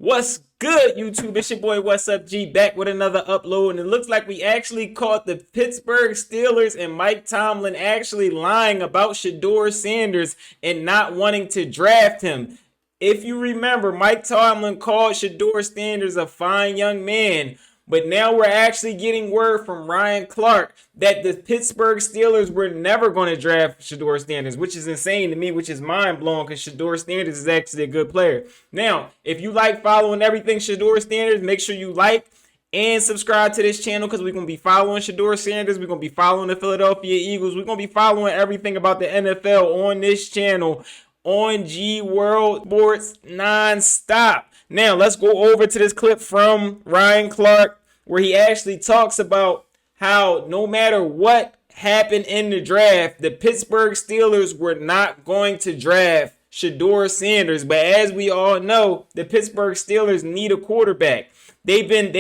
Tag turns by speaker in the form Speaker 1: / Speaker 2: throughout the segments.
Speaker 1: What's good, YouTube? It's your boy, What's Up G, back with another upload. And it looks like we actually caught the Pittsburgh Steelers and Mike Tomlin actually lying about Shedeur Sanders and not wanting to draft him. If you remember, Mike Tomlin called Shedeur Sanders a fine young man. But now we're actually getting word from Ryan Clark that the Pittsburgh Steelers were never going to draft Shedeur Sanders, which is insane to me, which is mind-blowing because Shedeur Sanders is actually a good player. Now, if you like following everything Shedeur Sanders, make sure you like and subscribe to this channel because we're going to be following Shedeur Sanders. We're going to be following the Philadelphia Eagles. We're going to be following everything about the NFL on this channel on G World Sports nonstop. Now, let's go over to this clip from Ryan Clark where he actually talks about how no matter what happened in the draft, the Pittsburgh Steelers were not going to draft Shedeur Sanders. But as we all know, the Pittsburgh Steelers need a quarterback. They've been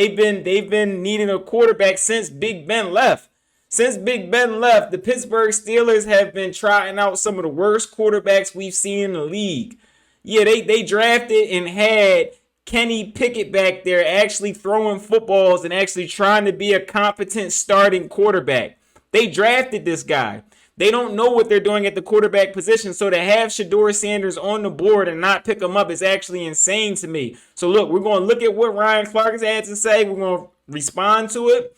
Speaker 1: needing a quarterback since Big Ben left. Since Big Ben left, the Pittsburgh Steelers have been trotting out some of the worst quarterbacks we've seen in the league. Yeah, they drafted and had Kenny Pickett back there actually throwing footballs and actually trying to be a competent starting quarterback. They drafted this guy. They don't know what they're doing at the quarterback position, so to have Shedeur Sanders on the board and not pick him up is actually insane to me. So look, we're going to look at what Ryan Clark has had to say. We're going to respond to it,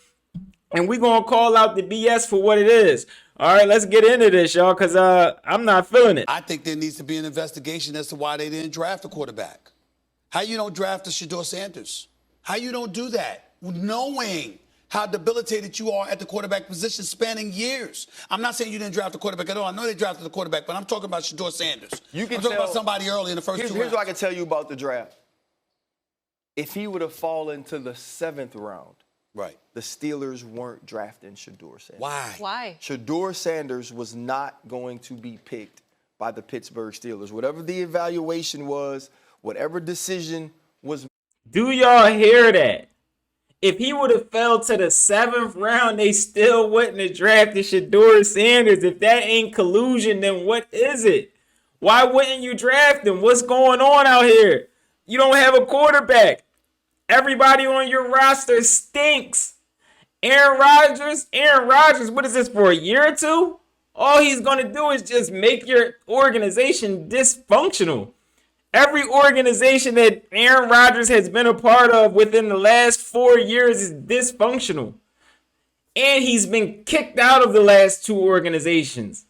Speaker 1: and we're going to call out the BS for what it is. All right, let's get into this, y'all, because I'm not feeling it.
Speaker 2: I think there needs to be an investigation as to why they didn't draft a quarterback. How you don't draft a Shedeur Sanders? How you don't do that, knowing how debilitated you are at the quarterback position, spanning years? I'm not saying you didn't draft a quarterback at all. I know they drafted a quarterback, but I'm talking about Shedeur Sanders. I'm talking about somebody early in the first two rounds.
Speaker 3: Here's what I can tell you about the draft. If he would have fallen to the 7th round,
Speaker 2: right,
Speaker 3: the Steelers weren't drafting Shedeur Sanders.
Speaker 2: Why?
Speaker 3: Shedeur Sanders was not going to be picked by the Pittsburgh Steelers. Whatever the evaluation was, whatever decision was.
Speaker 1: Do y'all hear that? If he would have fell to the 7th round, they still wouldn't have drafted Shedeur Sanders. If that ain't collusion, then what is it? Why wouldn't you draft him? What's going on out here? You don't have a quarterback. Everybody on your roster stinks. Aaron Rodgers, what is this, for a year or two? All he's going to do is just make your organization dysfunctional. Every organization that Aaron Rodgers has been a part of within the last 4 years is dysfunctional. And he's been kicked out of the last 2 organizations.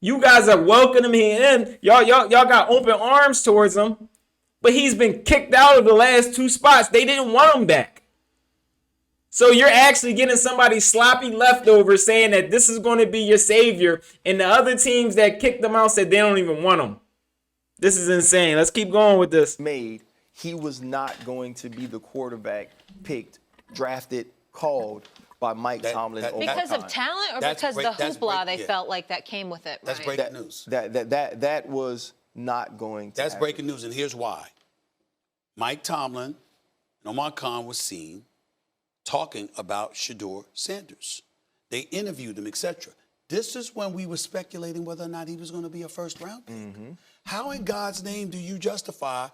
Speaker 1: You guys are welcoming him in. Y'all got open arms towards him. But he's been kicked out of the last 2 spots. They didn't want him back. So you're actually getting somebody sloppy leftovers saying that this is going to be your savior. And the other teams that kicked him out said they don't even want him. This is insane. Let's keep going with this.
Speaker 3: He was not going to be the quarterback picked, drafted, called by Mike Tomlin.
Speaker 4: Because of talent or because the hoopla they felt like that came with it?
Speaker 2: That's breaking news.
Speaker 3: That was not going to happen.
Speaker 2: Breaking news, and here's why. Mike Tomlin and Omar Khan was seen talking about Shedeur Sanders. They interviewed him, etc. This is when we were speculating whether or not he was going to be a first-round pick. Mm-hmm. How in God's name do you justify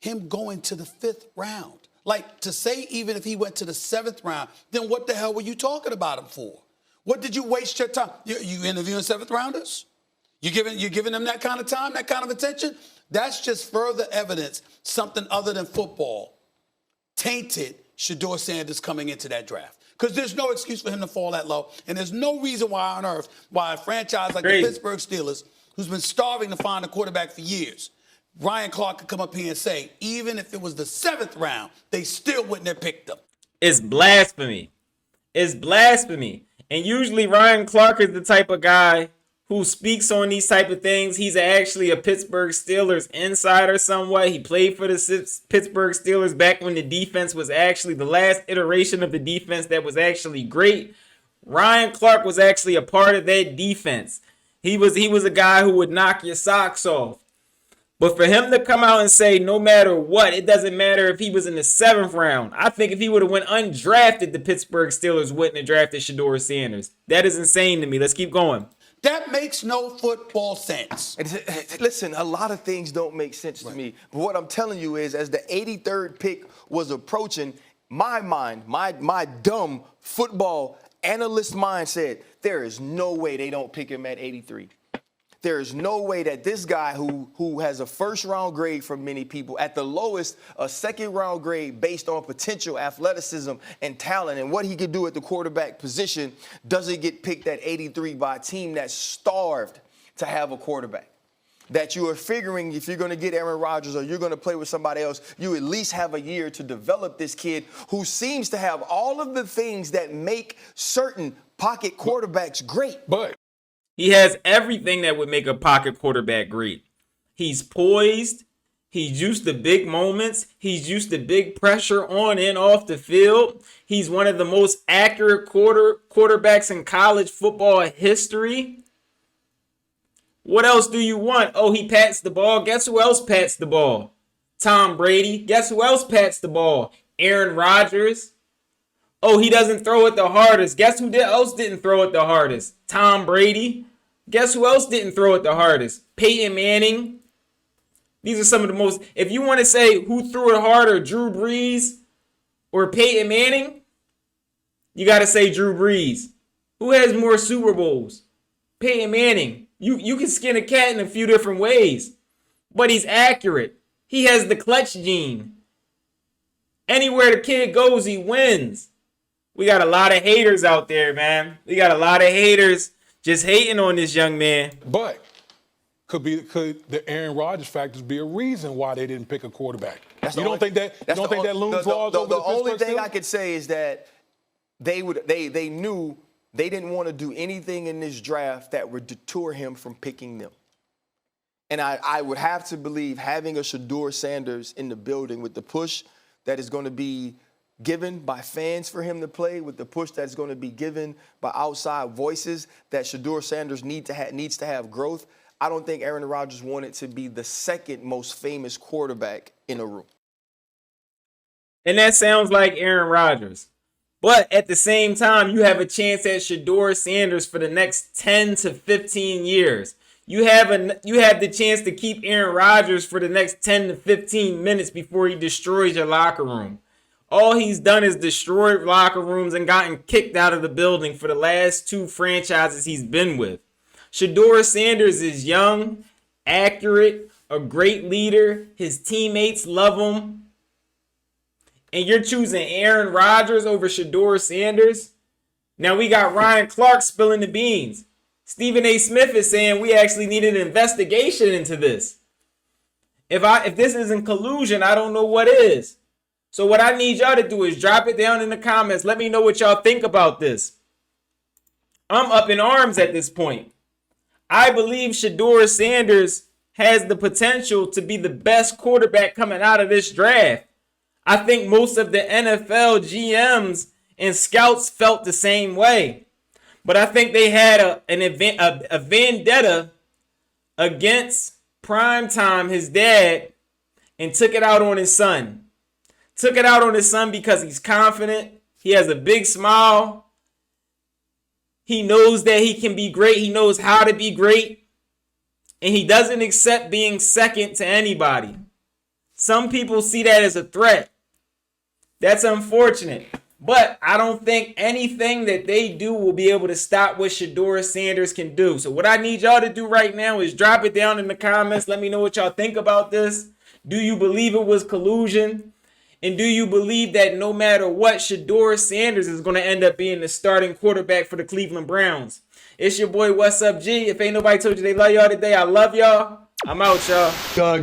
Speaker 2: him going to the 5th round? Like, to say even if he went to the 7th round, then what the hell were you talking about him for? What did you waste your time? You interviewing 7th rounders? You giving them that kind of time, that kind of attention? That's just further evidence something other than football tainted Shedeur Sanders coming into that draft. Because there's no excuse for him to fall that low. And there's no reason why on earth why a franchise like the Pittsburgh Steelers, who's been starving to find a quarterback for years, Ryan Clark could come up here and say, even if it was the 7th round, they still wouldn't have picked him.
Speaker 1: It's blasphemy. It's blasphemy. And usually Ryan Clark is the type of guy who speaks on these type of things. He's actually a Pittsburgh Steelers insider somewhat. He played for the Pittsburgh Steelers back when the defense was actually the last iteration of the defense that was actually great. Ryan Clark was actually a part of that defense. He was a guy who would knock your socks off. But for him to come out and say no matter what, it doesn't matter if he was in the 7th round. I think if he would have went undrafted, the Pittsburgh Steelers wouldn't have drafted Shedeur Sanders. That is insane to me. Let's keep going.
Speaker 2: That makes no football sense.
Speaker 3: Listen, a lot of things don't make sense to me. But what I'm telling you is, as the 83rd pick was approaching, my mind, my dumb football analyst mind said, there is no way they don't pick him at 83. There is no way that this guy who has a first-round grade from many people, at the lowest, a second-round grade based on potential, athleticism, and talent, and what he could do at the quarterback position, doesn't get picked at 83 by a team that's starved to have a quarterback. That you are figuring if you're going to get Aaron Rodgers or you're going to play with somebody else, you at least have a year to develop this kid who seems to have all of the things that make certain pocket quarterbacks great.
Speaker 5: But
Speaker 1: he has everything that would make a pocket quarterback great. He's poised. He's used to big moments. He's used to big pressure on and off the field. He's one of the most accurate quarterbacks in college football history. What else do you want? Oh, he pats the ball. Guess who else pats the ball? Tom Brady. Guess who else pats the ball? Aaron Rodgers. Oh, he doesn't throw it the hardest. Guess who else didn't throw it the hardest? Tom Brady. Guess who else didn't throw it the hardest? Peyton Manning. These are some of the most, if you want to say who threw it harder, Drew Brees or Peyton Manning, you got to say Drew Brees. Who has more Super Bowls? Peyton Manning. You can skin a cat in a few different ways, but he's accurate. He has the clutch gene. Anywhere the kid goes, he wins. We got a lot of haters out there, man. We got a lot of haters just hating on this young man.
Speaker 5: But could the Aaron Rodgers factors be a reason why they didn't pick a quarterback? You don't think that looms large over
Speaker 3: the only
Speaker 5: Pittsburgh
Speaker 3: thing
Speaker 5: Steelers?
Speaker 3: I could say is that they knew they didn't want to do anything in this draft that would deter him from picking them. And I would have to believe having a Shedeur Sanders in the building with the push that is going to be given by fans for him to play, with the push that's going to be given by outside voices, that Shedeur Sanders needs to have growth. I don't think Aaron Rodgers wanted to be the second most famous quarterback in a room.
Speaker 1: And that sounds like Aaron Rodgers. But at the same time, you have a chance at Shedeur Sanders for the next 10 to 15 years. You have the chance to keep Aaron Rodgers for the next 10 to 15 minutes before he destroys your locker room. All he's done is destroyed locker rooms and gotten kicked out of the building for the last two franchises he's been with. Shedeur Sanders is young, accurate, a great leader. His teammates love him. And you're choosing Aaron Rodgers over Shedeur Sanders? Now we got Ryan Clark spilling the beans. Stephen A. Smith is saying we actually need an investigation into this. If this isn't collusion, I don't know what is. So what I need y'all to do is drop it down in the comments. Let me know what y'all think about this. I'm up in arms at this point. I believe Shedeur Sanders has the potential to be the best quarterback coming out of this draft. I think most of the NFL GMs and scouts felt the same way. But I think they had a vendetta against Primetime, his dad, and took it out on his son. Took it out on his son because he's confident. He has a big smile. He knows that he can be great. He knows how to be great. And he doesn't accept being second to anybody. Some people see that as a threat. That's unfortunate. But I don't think anything that they do will be able to stop what Shedeur Sanders can do. So what I need y'all to do right now is drop it down in the comments. Let me know what y'all think about this. Do you believe it was collusion? And do you believe that no matter what, Shedeur Sanders is going to end up being the starting quarterback for the Cleveland Browns? It's your boy, What's Up G. If ain't nobody told you they love y'all today, I love y'all. I'm out, y'all.